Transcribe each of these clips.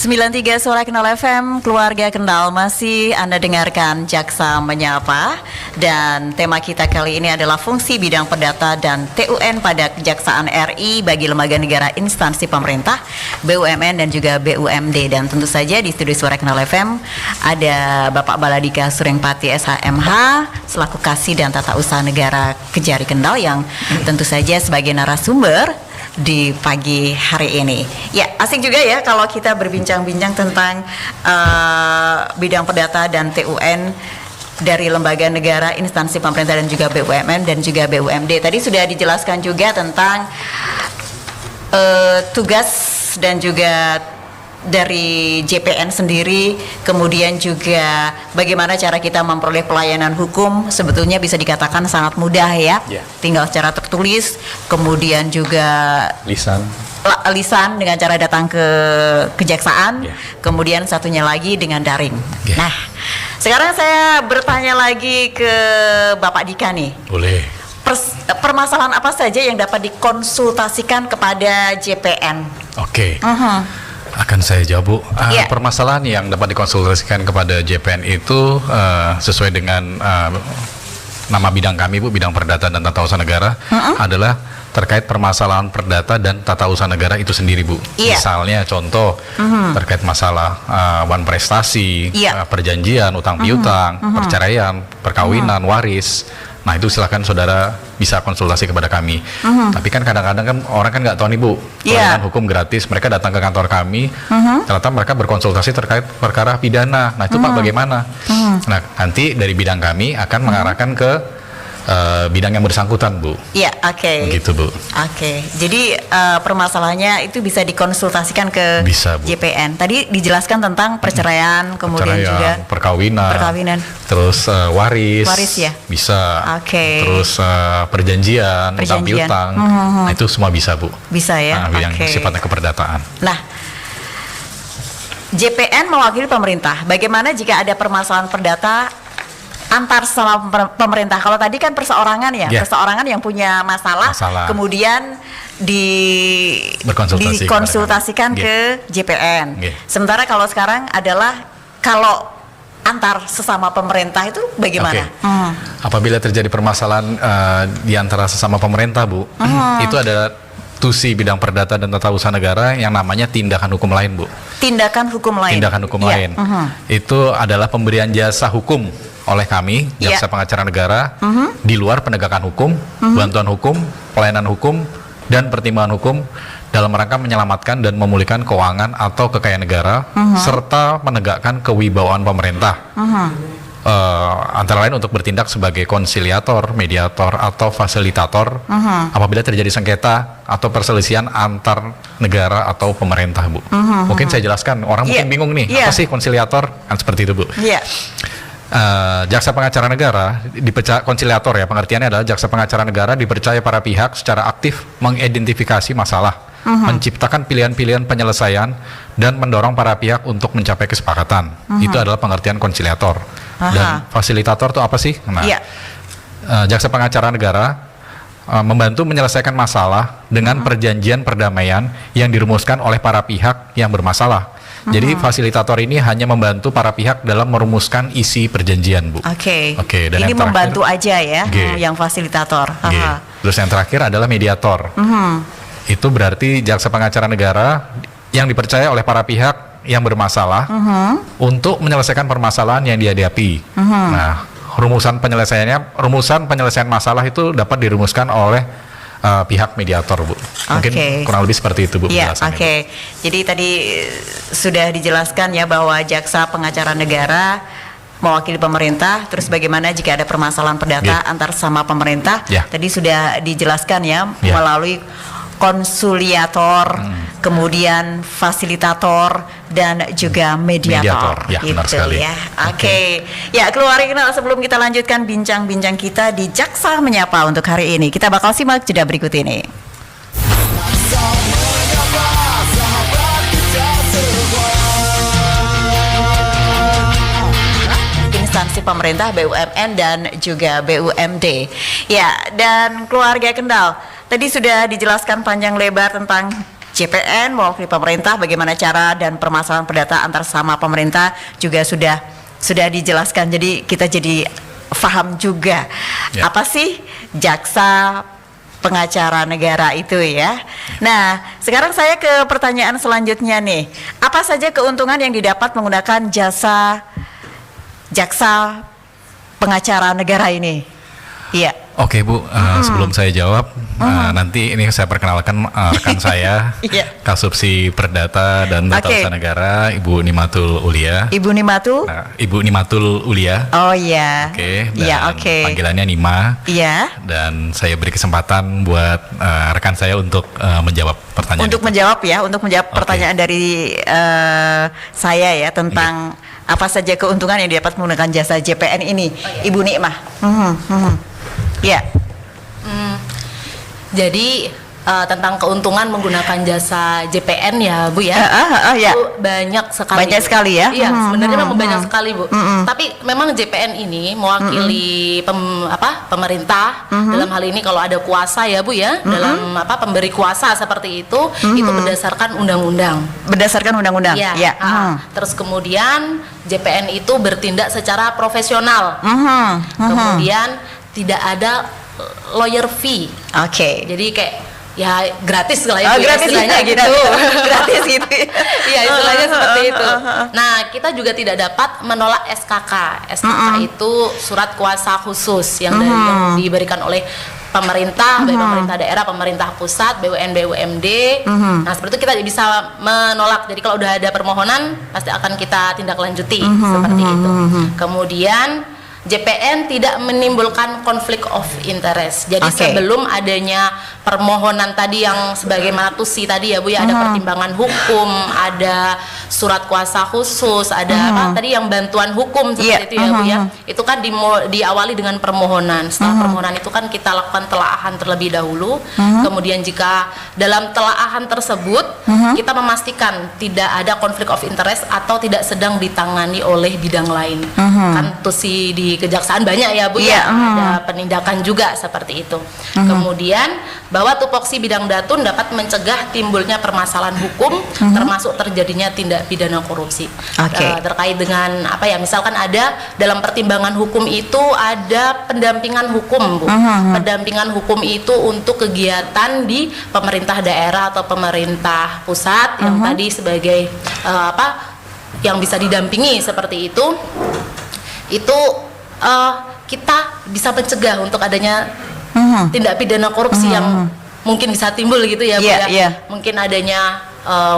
93 Suara Kendal FM, keluarga Kendal, masih Anda dengarkan Jaksa Menyapa. Dan tema kita kali ini adalah fungsi bidang perdata dan TUN pada Kejaksaan RI bagi lembaga negara, instansi pemerintah, BUMN dan juga BUMD. Dan tentu saja di studio Suara Kendal FM ada Bapak Baladika Surengpati SHMH selaku Kasih dan Tata Usaha Negara Kejari Kendal yang tentu saja sebagai narasumber di pagi hari ini. Ya, asik juga ya kalau kita berbincang-bincang tentang bidang perdata dan TUN dari lembaga negara, instansi pemerintah dan juga BUMN dan juga BUMD. Tadi sudah dijelaskan juga tentang tugas dan juga dari JPN sendiri, kemudian juga bagaimana cara kita memperoleh pelayanan hukum. Sebetulnya bisa dikatakan sangat mudah ya, tinggal secara tertulis, kemudian juga lisan dengan cara datang ke kejaksaan, kemudian satunya lagi dengan daring. Nah, sekarang saya bertanya lagi ke Bapak Dika nih. Boleh. Permasalahan apa saja yang dapat dikonsultasikan kepada JPN? Oke. Akan saya jawab, Bu. Permasalahan yang dapat dikonsultasikan kepada JPN itu sesuai dengan nama bidang kami, Bu, bidang perdata dan tata usaha negara, adalah terkait permasalahan perdata dan tata usaha negara itu sendiri, Bu. Misalnya contoh terkait masalah wan prestasi, perjanjian, utang piutang, perceraian, perkawinan, waris. Nah, itu silakan saudara bisa konsultasi kepada kami. Tapi kan kadang-kadang kan orang kan nggak tahu nih, Bu, pelayanan hukum gratis. Mereka datang ke kantor kami, ternyata mereka berkonsultasi terkait perkara pidana. Nah, itu Pak bagaimana? Nah, nanti dari bidang kami akan mengarahkan ke bidang yang bersangkutan, Bu. Iya, oke. Gitu, Bu. Oke. Jadi permasalahannya itu bisa dikonsultasikan ke JPN. Tadi dijelaskan tentang perceraian, kemudian juga perkawinan. Terus waris ya? Bisa. Oke. Terus perjanjian, utang piutang. Nah, itu semua bisa, Bu. Bisa ya. Yang sifatnya keperdataan. Nah, JPN mewakili pemerintah. Bagaimana jika ada permasalahan perdata antar sama pemerintah? Kalau tadi kan perseorangan ya, perseorangan yang punya masalah. Kemudian dikonsultasikan ke JPN. Sementara kalau sekarang adalah kalau antar sesama pemerintah itu bagaimana? Apabila terjadi permasalahan di antara sesama pemerintah, Bu, itu ada tusi bidang perdata dan tata usaha negara yang namanya tindakan hukum lain, Bu. Tindakan hukum lain. Tindakan hukum lain. Itu adalah pemberian jasa hukum oleh kami, jaksa pengacara negara, di luar penegakan hukum, bantuan hukum, pelayanan hukum, dan pertimbangan hukum dalam rangka menyelamatkan dan memulihkan keuangan atau kekayaan negara, serta menegakkan kewibawaan pemerintah. Antara lain untuk bertindak sebagai konsiliator, mediator, atau fasilitator apabila terjadi sengketa atau perselisihan antar negara atau pemerintah, Bu. Mungkin saya jelaskan, orang mungkin bingung nih, apa sih konsiliator? Kan seperti itu, Bu. Jaksa pengacara negara konsiliator ya, pengertiannya adalah jaksa pengacara negara dipercaya para pihak secara aktif mengidentifikasi masalah, menciptakan pilihan-pilihan penyelesaian, dan mendorong para pihak untuk mencapai kesepakatan. Itu adalah pengertian konsiliator. Dan fasilitator itu apa sih? Nah, jaksa pengacara negara membantu menyelesaikan masalah dengan perjanjian perdamaian yang dirumuskan oleh para pihak yang bermasalah. Jadi fasilitator ini hanya membantu para pihak dalam merumuskan isi perjanjian, Bu. Oke. Dan ini yang membantu aja ya, yang fasilitator. Terus yang terakhir adalah mediator. Itu berarti jaksa pengacara negara yang dipercaya oleh para pihak yang bermasalah untuk menyelesaikan permasalahan yang dihadapi. Nah, rumusan penyelesaian masalah itu dapat dirumuskan oleh pihak mediator, Bu. Mungkin kurang lebih seperti itu, Bu. Jadi tadi sudah dijelaskan ya bahwa jaksa pengacara negara mewakili pemerintah. Terus bagaimana jika ada permasalahan perdata antar sama pemerintah? Tadi sudah dijelaskan ya melalui konsuliator, kemudian fasilitator, dan juga mediator. Benar sekali. Ya. Ya, keluarga Kendal, sebelum kita lanjutkan bincang-bincang kita di Jaksa Menyapa untuk hari ini, kita bakal simak jeda berikut ini. Instansi pemerintah, BUMN dan juga BUMD. Ya, dan keluarga Kendal, tadi sudah dijelaskan panjang lebar tentang JPN mewakili pemerintah, bagaimana cara dan permasalahan perdata antar sama pemerintah juga sudah dijelaskan. Jadi kita jadi paham juga apa sih jaksa pengacara negara itu ya. Nah, sekarang saya ke pertanyaan selanjutnya nih. Apa saja keuntungan yang didapat menggunakan jasa jaksa pengacara negara ini? Iya. Oke Bu, sebelum saya jawab, nanti ini saya perkenalkan rekan saya, Kasubsi Perdata dan Tata Usaha Negara, Ibu Nimatul Ulia. Ibu Nimatul? Ibu Nimatul Ulia. Oh iya. Oke, dan panggilannya Nima. Iya. Dan saya beri kesempatan buat rekan saya untuk menjawab pertanyaan. Untuk menjawab pertanyaan dari saya ya tentang apa saja keuntungan yang didapat menggunakan jasa JPN ini, Ibu Nikmah. Ya. Jadi tentang keuntungan menggunakan jasa JPN ya Bu ya, itu banyak sekali. Banyak sekali ya. Iya, sebenarnya memang banyak sekali Bu. Tapi memang JPN ini mewakili pemerintah dalam hal ini kalau ada kuasa ya Bu ya, dalam pemberi kuasa seperti itu berdasarkan undang-undang. Berdasarkan undang-undang. Ya. Terus kemudian JPN itu bertindak secara profesional. Kemudian tidak ada lawyer fee. Oke. Jadi kayak ya gratis lah ya, gratis istilahnya gitu. Gratis gitu. Iya, istilahnya seperti itu. Nah, kita juga tidak dapat menolak SKK. SKK itu surat kuasa khusus yang diberikan oleh pemerintah, baik pemerintah daerah, pemerintah pusat, BUMN, BUMD. Nah, seperti itu kita bisa menolak. Jadi kalau udah ada permohonan, pasti akan kita tindak lanjuti seperti itu. Kemudian JPN tidak menimbulkan konflik of interest. Jadi sebelum adanya permohonan tadi yang sebagaimana tusi tadi ya Bu ya, ada pertimbangan hukum, ada surat kuasa khusus, ada tadi yang bantuan hukum seperti itu ya Bu ya. Itu kan diawali dengan permohonan. Setelah permohonan itu kan kita lakukan telaahan terlebih dahulu. Kemudian jika dalam telaahan tersebut kita memastikan tidak ada konflik of interest atau tidak sedang ditangani oleh bidang lain. Kan tusi di kejaksaan banyak ya Bu ya, ada penindakan juga seperti itu. Kemudian bahwa tupoksi bidang datun dapat mencegah timbulnya permasalahan hukum, termasuk terjadinya tindak pidana korupsi. Terkait dengan misalkan ada dalam pertimbangan hukum itu ada pendampingan hukum Bu. Pendampingan hukum itu untuk kegiatan di pemerintah daerah atau pemerintah pusat yang tadi sebagai yang bisa didampingi seperti itu kita bisa mencegah untuk adanya tindak pidana korupsi yang mungkin bisa timbul gitu ya Bu ya. Mungkin adanya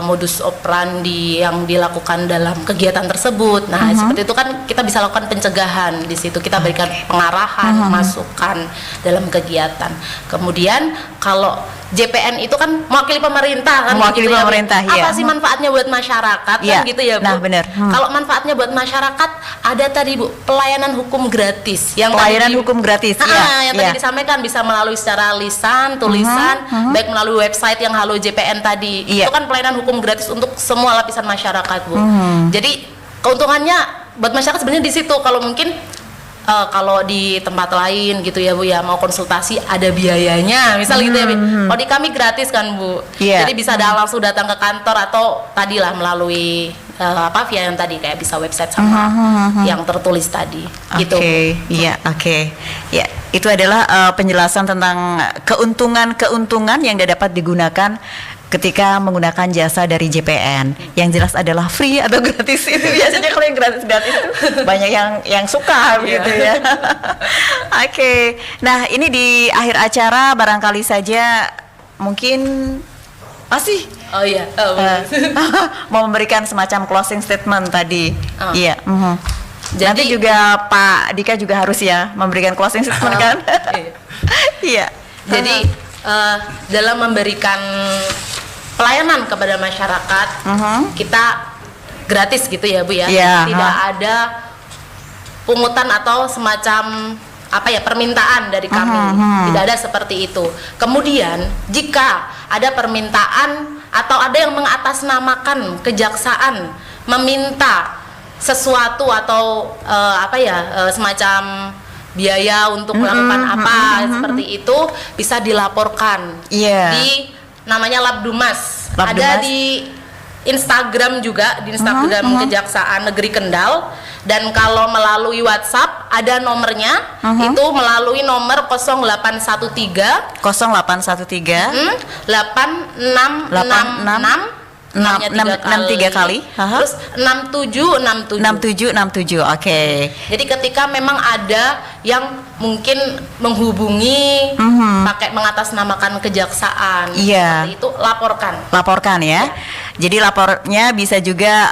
modus operandi yang dilakukan dalam kegiatan tersebut. Nah, seperti itu kan kita bisa lakukan pencegahan di situ. Kita berikan pengarahan, masukan dalam kegiatan. Kemudian kalau JPN itu kan mewakili pemerintah kan, mewakili pemerintah, apa sih manfaatnya buat masyarakat kan gitu ya Bu. Nah, benar. Kalau manfaatnya buat masyarakat ada tadi Bu, pelayanan hukum gratis yang hukum gratis yang tadi disampaikan bisa melalui secara lisan, tulisan, baik melalui website yang Halo JPN tadi. Itu kan pelayanan hukum gratis untuk semua lapisan masyarakat Bu. Jadi keuntungannya buat masyarakat sebenarnya di situ. Kalau mungkin kalau di tempat lain gitu ya Bu ya, mau konsultasi ada biayanya misal gitu ya Bu. Kalau di kami gratis kan Bu. Jadi bisa langsung datang ke kantor atau tadilah melalui via yang tadi kayak bisa website sama yang tertulis tadi gitu. Ya, itu adalah penjelasan tentang keuntungan yang dapat digunakan ketika menggunakan jasa dari JPN. Yang jelas adalah free atau gratis itu biasanya kalau yang gratis itu banyak yang suka gitu ya. Nah ini di akhir acara barangkali saja mungkin masih mau memberikan semacam closing statement tadi. Jadi, nanti juga Pak Dika juga harus ya memberikan closing statement kan? Jadi dalam memberikan pelayanan kepada masyarakat kita gratis gitu ya Bu ya. Tidak ada pungutan atau semacam permintaan dari kami. Tidak ada seperti itu. Kemudian jika ada permintaan atau ada yang mengatasnamakan kejaksaan meminta sesuatu atau semacam biaya untuk melakukan seperti itu bisa dilaporkan di namanya Labdumas Lab Ada 12. di Instagram juga, di Instagram Kejaksaan Negeri Kendal. Dan kalau melalui WhatsApp ada nomornya, itu melalui nomor 0813 0813 8666 63 kali. terus 6767. 6767. Oke. Jadi ketika memang ada yang mungkin menghubungi pakai mengatasnamakan kejaksaan, Iya. seperti itu laporkan. Laporkan ya. Jadi lapornya bisa juga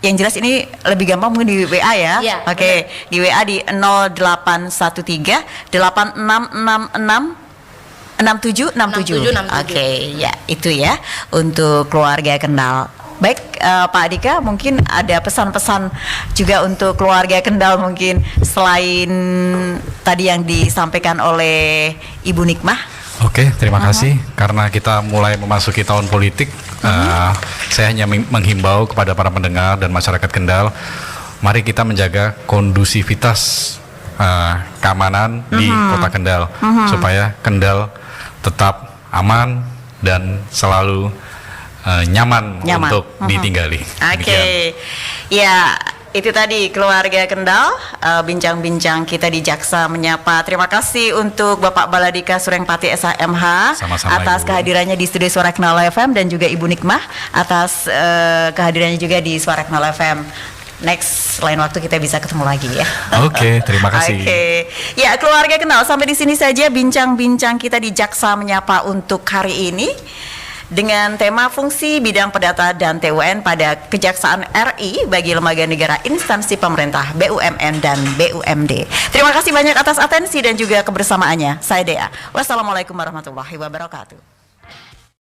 yang jelas ini lebih gampang mungkin di WA ya. Iya, Oke, di WA di 0813 8666 6767. 6767. Oke, ya itu ya untuk keluarga Kendal. Baik, Pak Dika, mungkin ada pesan-pesan juga untuk keluarga Kendal mungkin selain tadi yang disampaikan oleh Ibu Nikmah. Oke, terima kasih. Karena kita mulai memasuki tahun politik, saya hanya menghimbau kepada para pendengar dan masyarakat Kendal, mari kita menjaga kondusivitas keamanan di Kota Kendal, supaya Kendal tetap aman dan selalu nyaman untuk ditinggali. Oke, ya itu tadi keluarga Kendal, bincang-bincang kita di Jaksa Menyapa. Terima kasih untuk Bapak Baladika Surengpati SHMH Sama-sama, atas Ibu. kehadirannya di studio Suara Kendal FM, dan juga Ibu Nikmah atas kehadirannya juga di Suara Kendal FM. Next, lain waktu kita bisa ketemu lagi ya. Oke, terima kasih. Oke, ya keluarga Kendal, sampai di sini saja bincang-bincang kita di Jaksa Menyapa untuk hari ini dengan tema fungsi bidang perdata dan TUN pada Kejaksaan RI bagi lembaga negara, instansi pemerintah, BUMN dan BUMD. Terima kasih banyak atas atensi dan juga kebersamaannya. Saya Dea. Wassalamualaikum warahmatullahi wabarakatuh.